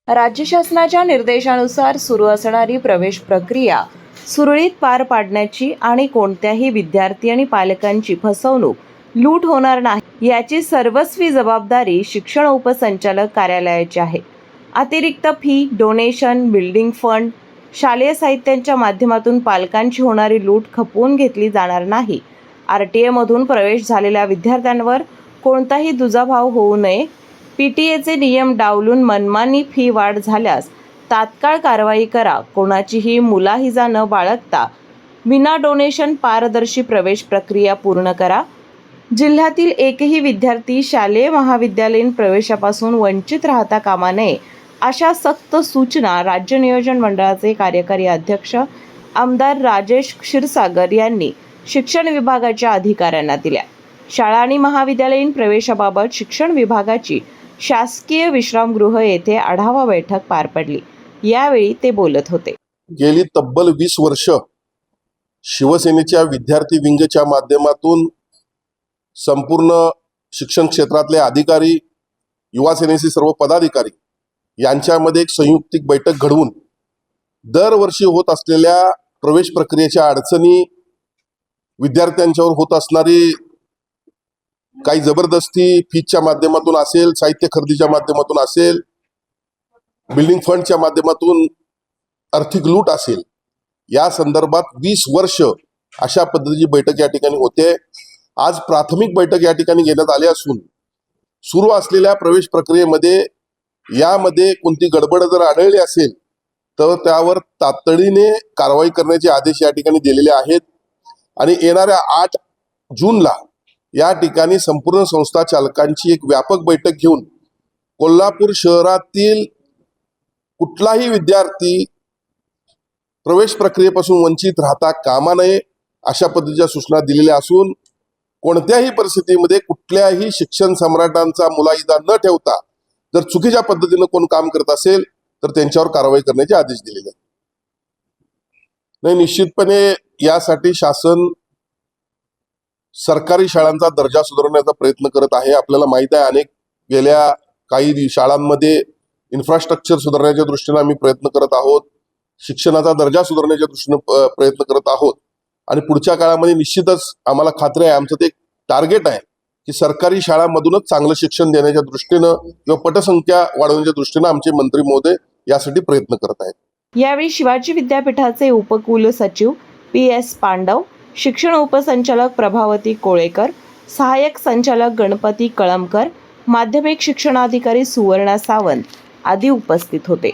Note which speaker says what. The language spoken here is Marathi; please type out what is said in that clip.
Speaker 1: राज्य शासनाच्या निर्देशानुसार सुरू असणारी प्रवेश प्रक्रिया सुरळीत पार पाडण्याची आणि कोणत्याही विद्यार्थी आणि पालकांची फसवणूक, लूट होणार नाही याची सर्वस्वी जबाबदारी शिक्षण उपसंचालक कार्यालयाची आहे. अतिरिक्त फी, डोनेशन, बिल्डिंग फंड, शालेय साहित्यांच्या माध्यमातून पालकांची होणारी लूट खपवून घेतली जाणार नाही. RTA मधून प्रवेश झालेल्या विद्यार्थ्यांवर कोणताही दुजाभाव होऊ नये. PTAचे नियम डावलून मनमानी फी वाढ झाल्यास तात्काळ कारवाई करा. कोणाचीही मुलाहिजा न बाळगता विना डोनेशन पारदर्शी प्रवेश प्रक्रिया पूर्ण करा. जिल्ह्यातील एकही विद्यार्थी शालेय महाविद्यालयीन प्रवेशापासून वंचित राहता कामा नये, अशा सक्त सूचना राज्य नियोजन मंडळाचे कार्यकारी अध्यक्ष आमदार राजेश क्षीरसागर यांनी शिक्षण विभागाच्या अधिकाऱ्यांना दिल्या. शाळा आणि महाविद्यालयीन प्रवेशाबाबत शिक्षण विभागाची शासकीय विश्रामगृह येथे आढावा बैठक पार पडली. यावेळी ते बोलत होते.
Speaker 2: गेली तब्बल 20 वर्ष शिवसेनेच्या विद्यार्थी विंगच्या माध्यमातून संपूर्ण शिक्षण क्षेत्रातले अधिकारी, युवा सेनेचे सर्व पदाधिकारी यांच्यामध्ये एक संयुक्तिक बैठक घडवून दरवर्षी होत असलेल्या प्रवेश प्रक्रियेच्या अडचणी, विद्यार्थ्यांच्यावर होत असणारी काही जबरदस्ती फीच्या माध्यमातून असेल, साहित्य खरेदीच्या माध्यमातून असेल, बिल्डिंग फंडच्या माध्यमातून आर्थिक लूट असेल, या संदर्भात 20 वर्ष अशा पद्धतीची बैठक या ठिकाणी होते. आज प्राथमिक बैठक या ठिकाणी घेण्यात आली असून सुरू असलेल्या प्रवेश प्रक्रियेमध्ये यामध्ये कोणती गडबड जर आढळली असेल तर त्यावर तातडीने कारवाई करण्याचे आदेश या ठिकाणी दिलेले आहेत. आणि येणाऱ्या 8 जूनला या ठिकाणी संपूर्ण संस्था चालकांची एक व्यापक बैठक घेऊन कोल्हापूर शहरातील कुठलाही विद्यार्थी प्रवेश प्रक्रियेपासून वंचित राहता कामा नये अशा पद्धतीच्या सूचना दिलेल्या असून कोणत्याही परिस्थितीमध्ये कुठल्याही शिक्षण सम्राटांचा मुलाहिजा न ठेवता जर चुकीच्या पद्धतीने कोण काम करत असेल तर त्यांच्यावर कारवाई करण्याचे आदेश दिलेले आहेत. नाही, निश्चितपणे यासाठी शासन सरकारी शाळांचा दर्जा सुधारण्याचा प्रयत्न करत आहे. आपल्याला माहित आहे, अनेक गेल्या काही शाळांमध्ये इन्फ्रास्ट्रक्चर सुधारण्याच्या दृष्टीने आम्ही प्रयत्न करत आहोत, शिक्षणाचा दर्जा सुधारण्याच्या दृष्टीने प्रयत्न करत आहोत. आणि पुढच्या काळामध्ये निश्चितच आम्हाला खात्री आहे, आमचं ते टार्गेट आहे की सरकारी शाळांमधूनच चांगलं शिक्षण देण्याच्या दृष्टीनं किंवा पटसंख्या वाढवण्याच्या दृष्टीनं आमचे मंत्री महोदय यासाठी प्रयत्न करत आहेत.
Speaker 1: यावेळी शिवाजी विद्यापीठाचे उपकुल सचिव PS पांडव, शिक्षण उपसंचालक प्रभावती कोळेकर, सहाय्यक संचालक गणपती कळमकर, माध्यमिक शिक्षणाधिकारी सुवर्णा सावंत आदी उपस्थित होते.